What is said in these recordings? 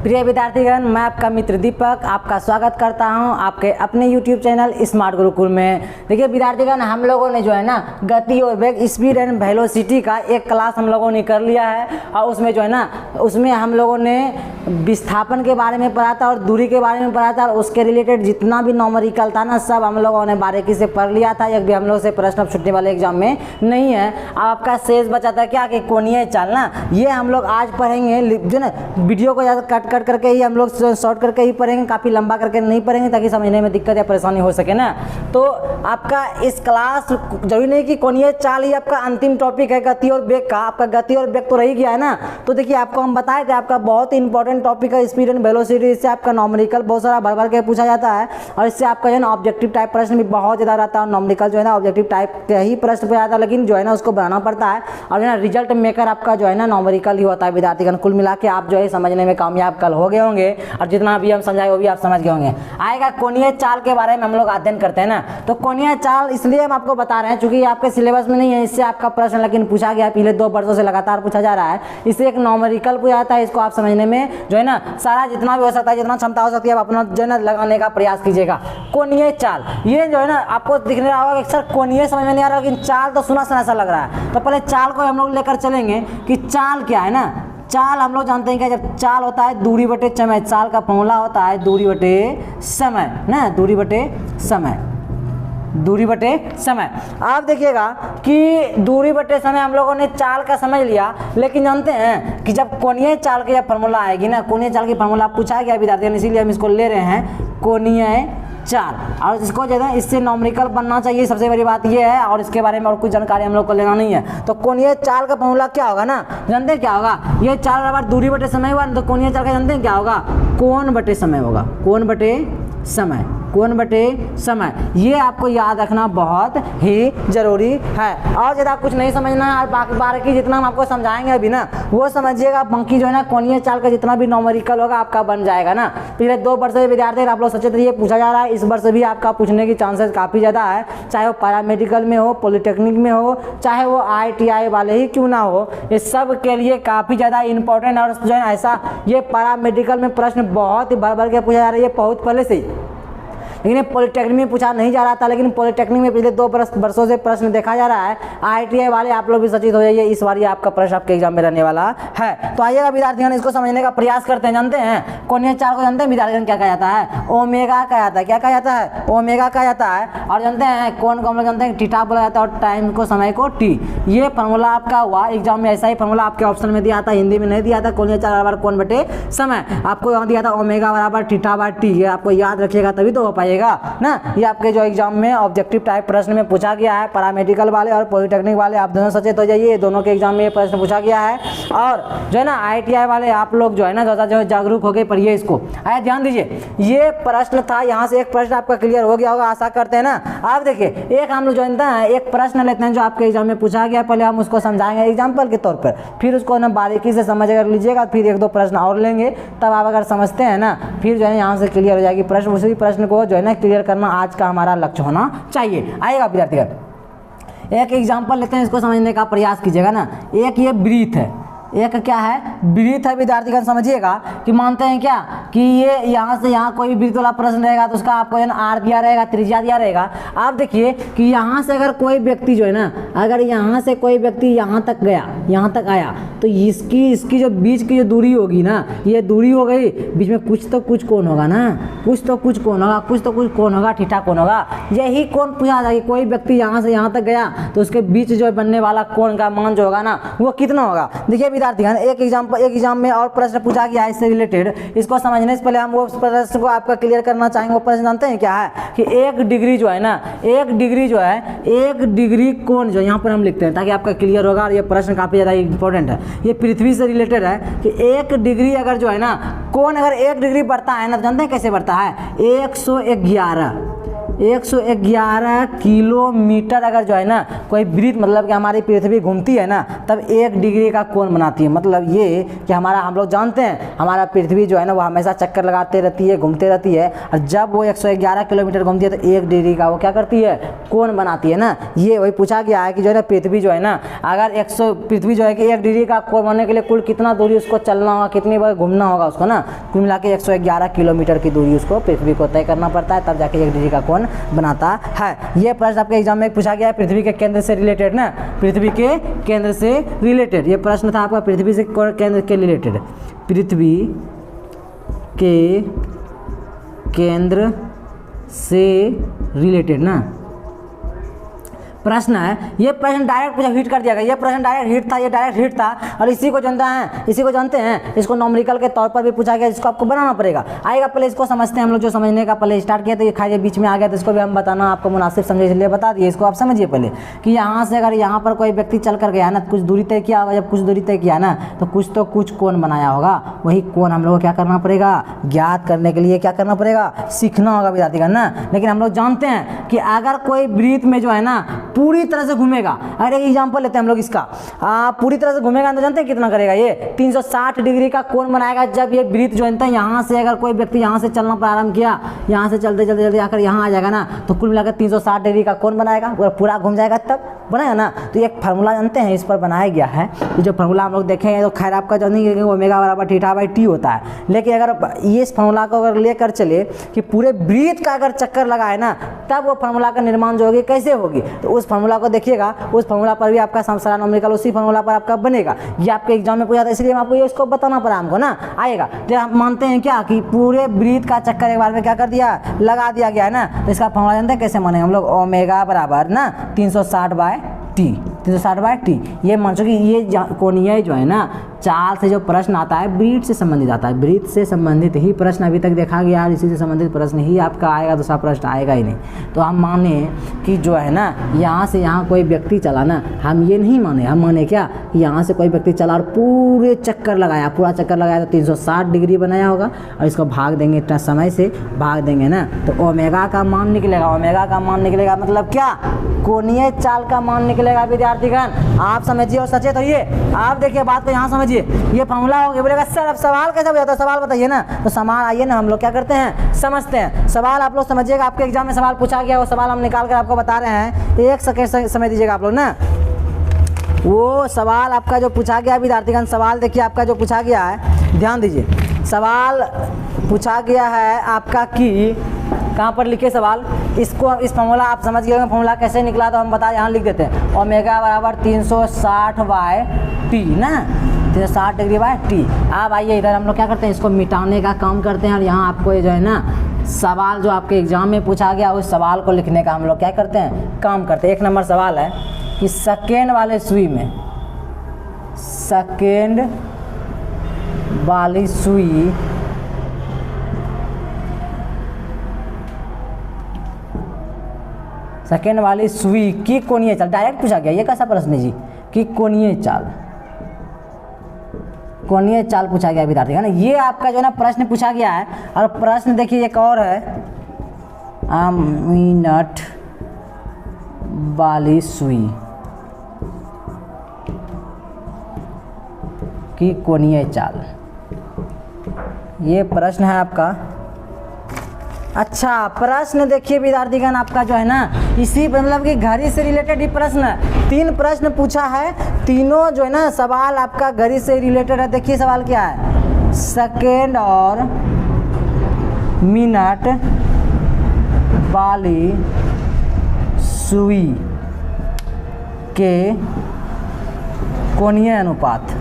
प्रिय विद्यार्थीगण, मैं आपका मित्र दीपक आपका स्वागत करता हूं आपके अपने YouTube चैनल स्मार्ट गुरुकुल में। देखिए विद्यार्थीगण, हम लोगों ने जो है ना गति और वेग, स्पीड एंड वेलोसिटी का एक क्लास हम लोगों ने कर लिया है और उसमें जो है ना उसमें हम लोगों ने विस्थापन के बारे में पढ़ा था और दूरी के बारे में पढ़ा था और उसके रिलेटेड जितना भी नॉमरिकल था ना सब हम लोगों ने बारीकी से पढ़ लिया था। एक भी हम लोग से प्रश्न छुट्टी वाले एग्जाम में नहीं है। अब आपका शेष बचा था क्या कि कोणीय चाल ना, ये हम लोग आज पढ़ेंगे। जो ना वीडियो को ज़्यादा कट करके ही हम लोग शॉर्ट करके ही पढ़ेंगे, काफ़ी लंबा करके नहीं पढ़ेंगे ताकि समझने में दिक्कत या परेशानी हो सके ना। तो आपका इस क्लास जरूरी नहीं कि कोणीय चाल ही आपका अंतिम टॉपिक है गति और वेग का। आपका गति और वेग तो रही गया है ना। तो देखिए आपको हम बताए थे आपका बहुत ही इंपॉर्टेंट टॉपिक है स्पीड एंड वेलोसिटी। इससे आपका नॉमरिकल बहुत सारा भर भर के पूछा जाता है और इससे आपका जो है ना ऑब्जेक्टिव टाइप प्रश्न भी बहुत ज़्यादा रहता है। नॉमरिकल जो है ना ऑब्जेक्टिव टाइप के ही प्रश्न पूछा जाता है, लेकिन जो है ना उसको बनाना पड़ता है और जो है ना रिजल्ट मेकर आपका जो है ना नॉमरिकल ही होता है। विद्यार्थीगण कुल मिला के आप जो है समझने में कामयाब कल हो गए होंगे और जितना भी हम समझाए वो भी आप समझ गए होंगे। आएगा कोणीय चाल के बारे में हम लोग अध्ययन करते हैं ना। तो कोणीय चाल इसलिए हम आपको बता रहे हैं क्योंकि आपके सिलेबस में नहीं है, इससे आपका प्रश्न लेकिन पूछा गया है, पिछले 2 वर्षों से लगातार पूछा जा रहा है। इससे एक नॉमरिकल पूछा जाता है। इसको आप समझने में जो है ना सारा जितना भी हो सकता है, जितना क्षमता हो सकती है आप अपना जो है ना लगाने का प्रयास कीजिएगा। कोणीय चाल ये जो है ना आपको दिखने रहा होगा कि सर कोणीय समझ में नहीं आ रहा, लेकिन चाल तो सुना सुना सा लग रहा है। तो पहले चाल को हम लोग लेकर चलेंगे कि चाल क्या है ना। चाल हम लोग जानते हैं कि जब चाल होता है दूरी बटे समय, चाल का फॉर्मूला होता है दूरी बटे समय ना, दूरी बटे समय, दूरी बटे समय। आप देखिएगा कि दूरी बटे समय हम लोगों ने चाल का समझ लिया, लेकिन जानते हैं कि जब कोणीय चाल की जब फॉर्मूला आएगी ना, कोणीय चाल की फॉर्मूला पूछा गया विद्यार्थियों, इसीलिए हम इसको ले रहे हैं कोणीय चाल। और इसको जो है इससे नॉमरिकल बनना चाहिए, सबसे बड़ी बात ये है। और इसके बारे में और कुछ जानकारी हम लोग को लेना नहीं है। तो कोणीय चाल का फॉर्मूला क्या होगा ना, जानते हैं क्या होगा? ये चाल बराबर दूरी बटे समय हुआ, तो कोणीय चाल का जानते हैं क्या होगा? कोण बटे समय होगा, कोण बटे समय, कोण बटे समय। ये आपको याद रखना बहुत ही जरूरी है। और ज़्यादा कुछ नहीं समझना है, बाकी बारीकी जितना हम आपको समझाएंगे अभी ना वो समझिएगा। बाकी जो है ना कोणीय चाल का जितना भी नॉमरिकल होगा आपका बन जाएगा ना। पिछले 2 वर्ष से विद्यार्थी आप लोग सचेत रहिए, पूछा जा रहा है। इस वर्ष भी आपका पूछने की चांसेस काफ़ी ज़्यादा है, चाहे वो पैरामेडिकल में हो, पॉलिटेक्निक में हो, चाहे वो ITI वाले ही क्यों ना हो, ये सब के लिए काफ़ी ज़्यादा इंपॉर्टेंट। और जो है ऐसा ये पैरामेडिकल में प्रश्न बहुत ही भर भर के पूछा जा रहा है, ये बहुत पहले से ही। लेकिन ये पॉलिटेक्निक में पूछा नहीं जा रहा था, लेकिन पॉलिटेक्निक में पिछले 2 वर्षों से प्रश्न देखा जा रहा है। ITI वाले आप लोग भी सचेत हो जाइए, इस बार ये आपका प्रश्न आपके एग्जाम में रहने वाला है। तो आइएगा विद्यार्थियों इसको समझने का प्रयास करते हैं। जानते हैं कोणीय चाल को जानते हैं विद्यार्थियों क्या कहा जाता है? ओमेगा कहा जाता है। क्या कहा जाता है? ओमेगा कहा जाता है। और जानते हैं कोण को हम लोग जानते हैं थीटा बोला जाता है और टाइम को, समय को टी। ये फॉर्मूला आपका हुआ एग्जाम में, ऐसा ही फॉर्मूला आपके ऑप्शन में दिया था, हिंदी में नहीं दिया था। कोणीय चाल बराबर कोण बटे समय, आपको यहाँ दिया था ओमेगा बराबर थीटा बाय टी। ये आपको याद रखिएगा तभी तो हो पाएगा ना। ये आपके जो एग्जाम में ऑब्जेक्टिव टाइप प्रश्न में पूछा गया है। पैरामेडिकल वाले और पॉलिटेक्निक वाले आप दोनों सचेत हो जाइए, दोनों के एग्जाम में ये प्रश्न पूछा गया है। और जो है ना ITI वाले आप लोग जो है ना ज़्यादा जो जागरूक हो गए पढ़िए इसको। आया ध्यान दीजिए, ये प्रश्न था, यहाँ से एक प्रश्न आपका क्लियर हो गया होगा, आशा करते हैं ना। आप देखिए एक हम लोग जानते हैं एक प्रश्न लेते हैं जो आपके एग्जाम में पूछा गया, पहले हम उसको समझाएंगे एग्जाम्पल के तौर पर, फिर उसको ना बारीकी से समझ कर लीजिएगा, फिर 1-2 प्रश्न और लेंगे, तब आप अगर समझते हैं ना फिर जो है यहाँ से क्लियर हो जाएगी प्रश्न। उसी प्रश्न को जो है ना क्लियर करना आज का हमारा लक्ष्य होना चाहिए। आएगा विद्यार्थीगण एक एग्जाम्पल लेते हैं, इसको समझने का प्रयास कीजिएगा ना। एक ये ब्रीथ है, एक क्या है? ब्रीथ है विद्यार्थीगण। समझिएगा कि मानते हैं क्या कि ये यहाँ से यहाँ कोई ब्रीथ वाला प्रश्न रहेगा तो उसका आपको R दिया रहेगा, त्रिज्या दिया रहेगा। आप देखिए कि यहाँ से अगर कोई व्यक्ति जो है ना, अगर यहाँ से कोई व्यक्ति यहाँ तक गया, यहाँ तक आया, तो इसकी जो बीच की जो दूरी होगी ना, ये दूरी हो गई, बीच में कुछ तो कुछ कोण होगा ना, कुछ तो कुछ कोण होगा, कुछ तो कुछ कोण होगा, थीटा कोण होगा। यही कोण पूछा जाएगा, कोई व्यक्ति यहाँ से यहाँ तक गया तो उसके बीच जो बनने वाला कोण का मान जो होगा ना वो कितना होगा। देखिए विद्यार्थीगण एक एग्जाम में और प्रश्न पूछा गया है इससे रिलेटेड। इसको समझने से पहले हम वो प्रश्न को आपका क्लियर करना चाहेंगे। वो प्रश्न जानते हैं क्या है कि 1 डिग्री जो है ना, 1 डिग्री जो है, 1 डिग्री कोण जो यहाँ पर हम लिखते हैं ताकि आपका क्लियर होगा। और ये प्रश्न काफ़ी ज़्यादा इंपॉर्टेंट है, ये पृथ्वी से रिलेटेड है कि 1 डिग्री अगर जो है ना कोण अगर 1 डिग्री बढ़ता है ना, तो जानते हैं कैसे बढ़ता है? 111 111 किलोमीटर अगर जो है ना कोई वृत्त मतलब कि हमारी पृथ्वी घूमती है ना तब 1 डिग्री का कोण बनाती है। मतलब ये कि हम लोग जानते हैं हमारा पृथ्वी जो है ना वो हमेशा चक्कर लगाते रहती है, घूमते रहती है, और जब वो 111 किलोमीटर घूमती है तो 1 डिग्री का वो क्या करती है, कोण बनाती है ना। ये वही पूछा गया है कि जो है ना पृथ्वी जो है ना अगर पृथ्वी जो है कि 1 डिग्री का कोण बनने के लिए कुल कितना दूरी उसको चलना होगा, कितनी बार घूमना होगा उसको ना, कुल मिला के 111 किलोमीटर की दूरी उसको पृथ्वी को तय करना पड़ता है, तब जाके 1 डिग्री का कोण बनाता है। ये प्रश्न आपके एग्जाम में पूछा गया है पृथ्वी के केंद्र से रिलेटेड ना, पृथ्वी के केंद्र से रिलेटेड ये प्रश्न था आपका, पृथ्वी से केंद्र के रिलेटेड, पृथ्वी के केंद्र से रिलेटेड ना प्रश्न है। ये प्रश्न डायरेक्ट मुझे हिट कर दिया गया, ये प्रश्न डायरेक्ट हिट था, ये डायरेक्ट हिट था, और इसी को जानते हैं, इसको नॉमरिकल के तौर पर भी पूछा गया, जिसको आपको बनाना पड़ेगा। आएगा पहले इसको समझते हैं हम लोग, जो समझने का पहले स्टार्ट किया तो ये खाई बीच में आ गया, तो इसको भी हम बताना आपको मुनासिब समझे इसलिए बता दिए। इसको आप समझिए पहले कि यहाँ से अगर यहाँ पर कोई व्यक्ति चल कर गया ना, कुछ दूरी तय किया होगा, जब कुछ दूरी तय किया ना तो कुछ कोण बनाया होगा, वही कोण हम लोग को क्या करना पड़ेगा, ज्ञात करने के लिए क्या करना पड़ेगा, सीखना होगा विद्यार्थीगण ना। लेकिन हम लोग जानते हैं कि अगर कोई वृत्त में जो है ना पूरी तरह से घूमेगा, अगर एक एग्जांपल लेते हैं हम लोग इसका, पूरी तरह से घूमेगा तो जानते हैं कितना करेगा, ये 360 डिग्री का कोण बनाएगा। जब ये वृत्त जो है यहाँ से अगर कोई व्यक्ति यहाँ से चलना प्रारंभ किया, यहाँ से चलते चलते चलते आकर यहाँ आ जाएगा ना, तो कुल मिलाकर 360 डिग्री का कोण बनाएगा, पूरा घूम जाएगा तब बनाया ना। तो एक फार्मूला जानते हैं इस पर बनाया गया है, ये जो फार्मूला हम लोग देखेंगे तो खैर आपका जो नहीं है ओमेगा बराबर थीटा बाई टी होता है, लेकिन अगर ये इस फार्मूला को अगर लेकर चले कि पूरे वृत्त का अगर चक्कर लगाए ना तब वो फार्मूला का निर्माण जो होगी कैसे होगी, तो उस फार्मूला को देखिएगा, उस फार्मूला पर भी आपका सारा नॉमरिकल उसी फार्मूला पर आपका बनेगा। ये आपके एग्जाम में पूछा था इसलिए मैं आपको ये उसको बताना पड़ा हमको ना, आएगा। तो हम मानते हैं क्या कि पूरे वृत्त का चक्कर एक बार में क्या कर दिया, लगा दिया गया है ना, तो इसका फार्मूला जानते हैं कैसे मानेंगे हम लोग, ओमेगा बराबर ना 360 बाय टी, 360 बाय टी। ये मान चुकी ये कोणीय जो है ना चाल से जो प्रश्न आता है वृत्त से संबंधित आता है, वृत्त से संबंधित ही प्रश्न अभी तक देखा गया है, इसी से संबंधित प्रश्न ही आपका आएगा, दूसरा प्रश्न आएगा ही नहीं। तो हम माने कि जो है ना यहाँ से यहाँ कोई व्यक्ति चला ना, हम ये नहीं माने, हम माने क्या कि यहाँ से कोई व्यक्ति चला और पूरे चक्कर लगाया, पूरा चक्कर लगाया तो 360 डिग्री बनाया होगा, और इसको भाग देंगे इतना समय से भाग देंगे ना तो ओमेगा का मान निकलेगा। ओमेगा का मान निकलेगा मतलब क्या, कोणीय चाल का मान निकलेगा विद्यार्थीगण। आप समझिए और सचेत होइए। आप देखिए बात को यहाँ समझिए, ये फार्मूला हो गया। बोलेगा सर अब सवाल कैसे हो जाता है, सवाल बताइए ना। तो सवाल आइए ना हम लोग क्या करते हैं, समझते हैं। सवाल आप लोग समझिएगा, आपके एग्जाम में सवाल पूछा गया, वो सवाल हम निकाल कर आपको बता रहे हैं, तो एक सेकंड समय दीजिएगा आप लोग ना। वो सवाल आपका जो पूछा गया विद्यार्थीगण, सवाल देखिए आपका जो पूछा गया है, ध्यान दीजिए। सवाल पूछा गया है आपका कि कहाँ पर लिखे सवाल, इसको इस फार्मूला आप समझ गए, फार्मूला कैसे निकला तो हम बता यहाँ लिख देते हैं, ओमेगा बराबर 360 बाय टी ना, 360 डिग्री बाय टी। अब आइए इधर हम लोग क्या करते हैं, इसको मिटाने का काम करते हैं, और यहाँ आपको ये जो है ना सवाल जो आपके एग्जाम में पूछा गया उस सवाल को लिखने का हम लोग क्या करते हैं, काम करते हैं। 1 नंबर सवाल है कि सेकेंड वाले सुई में, सेकेंड वाली सुई सेकेंड वाली सुई की कोणीय चाल, डायरेक्ट पूछा गया, ये कैसा प्रश्न है जी, कि कोणीय चाल, कोणीय चाल पूछा गया विद्यार्थी है ना। ये आपका जो है ना प्रश्न पूछा गया है। और प्रश्न देखिए एक और है, मिनट वाली सुई की कोणीय चाल, ये प्रश्न है आपका। अच्छा प्रश्न देखिए विद्यार्थीगण आपका जो है ना इसी मतलब कि घड़ी से रिलेटेड ही प्रश्न है। 3 प्रश्न पूछा है, तीनों जो है ना सवाल आपका घड़ी से रिलेटेड है। देखिए सवाल क्या है, सेकेंड और मिनट वाली सुई के कोणीय अनुपात।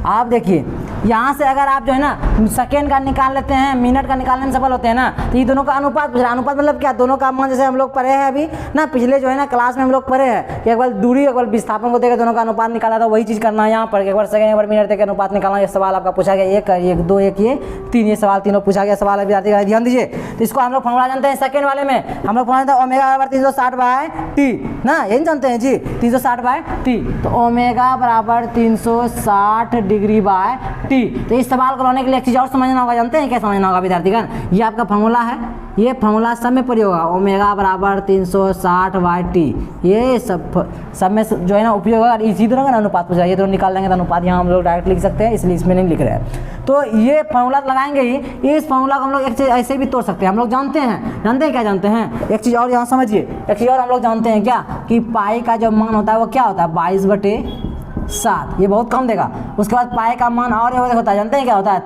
आप देखिए यहाँ से अगर आप जो है ना सेकेंड का निकाल लेते हैं, मिनट का निकालने में सफल होते हैं ना, तो ये दोनों का अनुपात पूछ रहा है। अनुपात मतलब क्या, दोनों का मान जैसे हम लोग पढ़े हैं अभी ना, पिछले जो है ना क्लास में हम लोग पढ़े हैं कि एक बार दूरी एक बार विस्थापन को देकर दोनों का अनुपात निकाला था, वही चीज़ करना है यहाँ पर, एक बार सेकेंड एक बार मिनट तक अनुपात निकालना। ये सवाल आपका पूछा गया, 1 1 2 1 ये 3, ये सवाल तीनों पूछा गया सवाल है विद्यार्थी का, ध्यान दीजिए। तो इसको हम लोग फॉर्मूला जानते हैं, सेकेंड वाले में हम लोग फॉर्मूला जानते हैं ओमेगा बराबर 360 बाय टी ना, यही जानते हैं जी 360 बाय टी। तो ओमेगा बराबर 360 डिग्री बाय टी। तो इस सवाल को लाने के लिए चीज़ और समझना होगा, जानते हैं क्या समझना होगा विद्यार्थीगण? ये आपका फॉर्मूला है, ये फॉर्मूला सब में प्रयोग होगा, ओमेगा बराबर 360/t, ये सब में जो है ना उपयोग होगा। इसी तरह का अनुपात पूछा, ये तो निकाल लेंगे तो अनुपात यहाँ हम लोग डायरेक्ट लिख सकते हैं, इसलिए इसमें नहीं लिख रहे हैं। तो ये फॉर्मूला लगाएंगे ही, इस फॉर्मूला को हम लोग एक चीज़ ऐसे भी तोड़ सकते हैं, हम लोग जानते हैं क्या जानते हैं? एक चीज़ और यहाँ समझिए, एक चीज़ और हम लोग जानते हैं क्या, कि पाई का जो मान होता है वो क्या होता है, 22/7, ये बहुत कम देगा। उसके बाद पाई का मान और होता है, जानते हैं क्या होता है,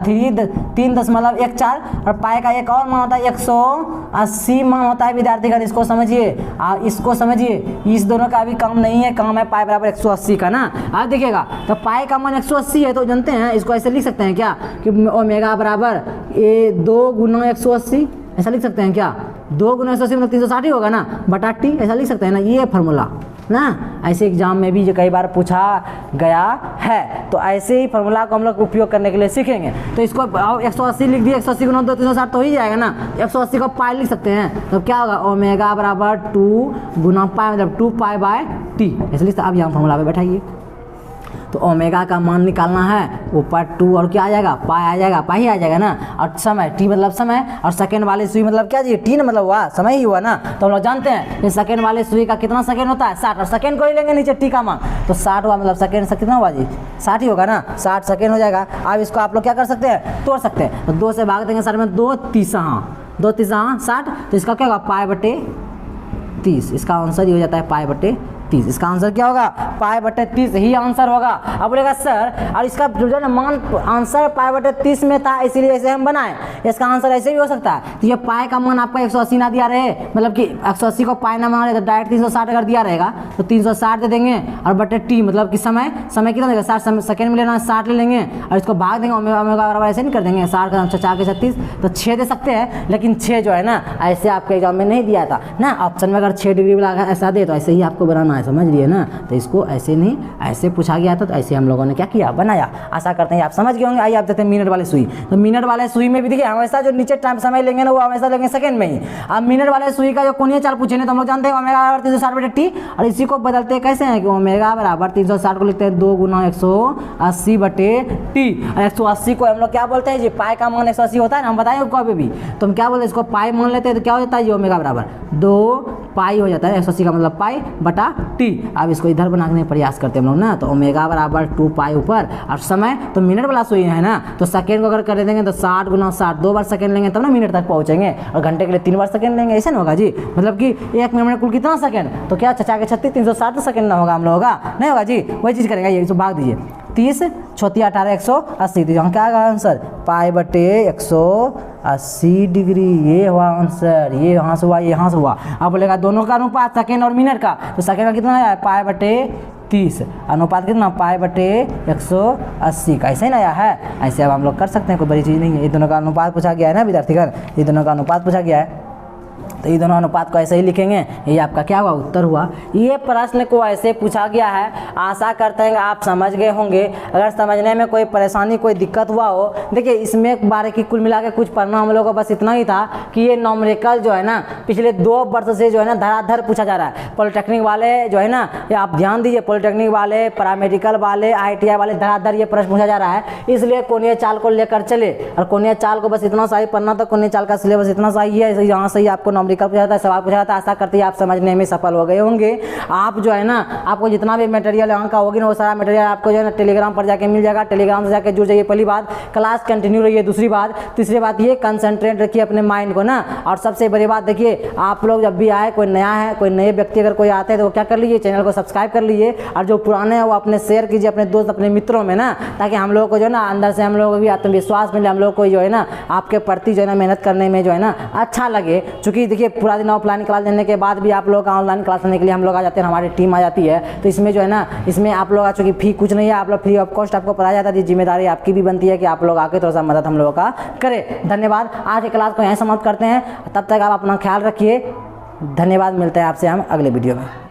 3.14, और पाई का एक और मान होता है 180 मान होता है विद्यार्थीगण। इसको समझिए, इसको समझिए, इस दोनों का अभी काम नहीं है, काम है पाई बराबर 180 का ना। अब देखिएगा, तो पाई का मान 180 है, तो जानते हैं इसको ऐसे लिख सकते हैं क्या, कि ओमेगा बराबर 2 × 180, ऐसा लिख सकते हैं क्या, 2 × 180 मतलब 360 ही होगा ना, बटा t, ऐसा लिख सकते हैं ना, ये फार्मूला ना। ऐसे एग्जाम में भी जो कई बार पूछा गया है, तो ऐसे ही फार्मूला को हम लोग उपयोग करने के लिए सीखेंगे। तो इसको 180 लिख दिए, 180 × 2 360 तो हो ही जाएगा ना। 180 को पाई लिख सकते हैं, तो क्या होगा, ओमेगा बराबर 2 × पाई मतलब 2π/t, ऐसे लिखते। अब यहाँ फार्मूला पे बैठाइए, तो ओमेगा का मान निकालना है, ऊपर 2 और क्या आ जाएगा, पाई आ जाएगा, पाई आ जाएगा ना, और समय t मतलब समय, और सेकंड वाली सुई मतलब क्या जी, t मतलब हुआ समय ही हुआ ना। तो हम लोग जानते हैं कि सेकंड वाली सुई का कितना सेकंड होता है, 60, और सेकंड को ही लेंगे नीचे t का मान, तो 60 हुआ मतलब सेकंड से कितना हुआ जी, 60 ही होगा ना, 60 सेकंड हो जाएगा। अब इसको आप लोग क्या कर सकते हैं, तोड़ सकते हैं, तो 2 से भाग देंगे, 60 में 2 3 60, तो इसका क्या होगा, π/30, इसका आंसर ही हो जाता है π/30। इसका आंसर क्या होगा, π/30 ही आंसर होगा। अब बोलेगा सर, और इसका जो है ना मान आंसर π/30 में था, इसीलिए ऐसे हम बनाए, इसका आंसर ऐसे भी हो सकता है। तो ये पाई का मान आपका 180 ना दिया रहे, मतलब कि 180 को पाई ना मान रहे, तो डायरेक्ट 360 अगर दिया रहेगा तो 360 दे देंगे, और बटे t मतलब कि समय कितना देगा, 60 सेकंड में लेना, 60 ले लेंगे, और इसको भाग देंगे, ओमेगा बराबर ऐसे नहीं कर देंगे, 60 का 4 के 36, तो 6 दे सकते हैं। लेकिन 6 जो है ना, ऐसे आपके एग्जाम में नहीं दिया था ना, ऑप्शन में अगर 6 डिग्री वाला ऐसा दे, तो ऐसे ही आपको बनाना है, समझ लिए ना। तो इसको ऐसे नहीं, ऐसे पूछा गया था, तो ऐसे हम लोगों ने क्या किया, बनाया। आशा करते हैं आप समझ गए होंगे। आइए आप देखते हैं मिनट वाले सुई, तो मिनट वाले सुई में भी देखिए हमेशा जो नीचे टाइम समय लेंगे ना, वो हमेशा लेंगे सेकंड में ही। अब मिनट वाले सुई का जो कोणीय चाल पूछे तो हम लोग जानते हैं ओमेगा बराबर 360/t, और इसी को बदलते कैसे हैं कि ओमेगा बराबर 360 को लिखते हैं 2 × 180/t, और 180 को हम लोग क्या बोलते हैं जी, पाई का मान 180 होता है ना, हम बताएं कभी भी, तो हम क्या बोलते हैं, इसको पाई मान लेते हैं, तो क्या हो जाता है, ये ओमेगा बराबर 2 पाई हो जाता है, 180 का मतलब π/t। अब इसको इधर बनाने का प्रयास करते हैं हम लोग ना, तो ओमेगा बराबर 2 पाई ऊपर, और समय तो मिनट वाला सुई है ना, तो सेकंड को अगर कर देंगे तो 60 × 60, 2 बार सेकंड लेंगे तब ना मिनट तक पहुंचेंगे, और घंटे के लिए 3 बार सेकंड लेंगे, ऐसा ना होगा जी, मतलब कि 1 मिनट में कुल कितना सेकंड, तो क्या 4 के 36 360 सेकंड ना होगा हम लोगों का, नहीं होगा जी, वही चीज़ करेंगे। ये इसको भाग दीजिए, 30 6 18 180, तो यहाँ क्या आएगा आंसर, π/180 डिग्री, ये हुआ आंसर, ये यहाँ से हुआ, ये यहाँ से हुआ। अब बोलेगा दोनों का अनुपात सेकेंड और मिनट का, तो सेकेंड का कितना आया, π/30, अनुपात कितना, π/180 का, ऐसे ही ना आया है। ऐसे अब हम लोग कर सकते हैं, कोई बड़ी चीज़ नहीं है। ये दोनों का अनुपात पूछा गया है ना विद्यार्थीगण, ये दोनों का अनुपात पूछा गया है, तो ये दोनों अनुपात को ऐसे ही लिखेंगे, ये आपका क्या हुआ, उत्तर हुआ। ये प्रश्न को ऐसे पूछा गया है, आशा करते हैं आप समझ गए होंगे। अगर समझने में कोई परेशानी, कोई दिक्कत हुआ हो, देखिए इसमें बारे की कुल मिला के कुछ पढ़ना हम लोगों को बस इतना ही था कि ये न्यूमेरिकल जो है ना पिछले 2 वर्ष से जो है ना धराधर पूछा जा रहा है। पॉलिटेक्निक वाले जो है ना, ये आप ध्यान दीजिए, पॉलिटेक्निक वाले, पैरामेडिकल वाले, ITI वाले, धराधर ये प्रश्न पूछा जा रहा है। इसलिए कोणीय चाल को लेकर चले, और कोणीय चाल को बस इतना सही पढ़ना, तो कोणीय चाल का सिलेबस इतना सही है, यहाँ से ही आपको न्यूमेरिकल पूछा जाता है, सवाल पूछा जाता है। आशा करते हैं आप समझने में सफल हो गए होंगे। आप जो है ना, आपको जितना भी मटेरियल यहाँ का होगी ना, वो सारा मटेरियल आपको जो है ना टेलीग्राम पर जाके मिल जाएगा। टेलीग्राम से जाके जुड़ जाइए, पहली बात। क्लास कंटिन्यू रही है, दूसरी बात। तीसरी बात ये, कंसंट्रेट रखिए अपने माइंड को ना। और सबसे बड़ी बात देखिए, आप लोग जब भी आए, कोई नया है, कोई नए व्यक्ति अगर कोई आते हैं, तो वो क्या कर लीजिए, चैनल को सब्सक्राइब कर लीजिए, और जो पुराने हैं वो अपने शेयर कीजिए अपने दोस्त, अपने मित्रों में ना, ताकि हम लोग को जो है ना अंदर से हम लोग को भी आत्मविश्वास मिले, हम लोग को जो है ना आपके प्रति जो है ना मेहनत करने में जो है ना अच्छा लगे। चूँकि देखिए पूरा दिन ऑफलाइन क्लास देने के बाद भी आप लोग का ऑनलाइन क्लास लेने के लिए हम लोग आ जाते हैं, हमारी टीम आ जाती है। तो इसमें जो है ना, इसमें आप लोग चूँकि फी कुछ नहीं है, आप लोग फ्री ऑफ कॉस्ट आपको पढ़ाया जाता है। जिम्मेदारी आपकी भी बनती है कि आप लोग आके थोड़ा सा मदद हम लोगों का करें। धन्यवाद। आज की क्लास को यहीं समाप्त करते हैं, तब तक आप अपना ख्याल रखिए। धन्यवाद। मिलते हैं आपसे हम अगले वीडियो में।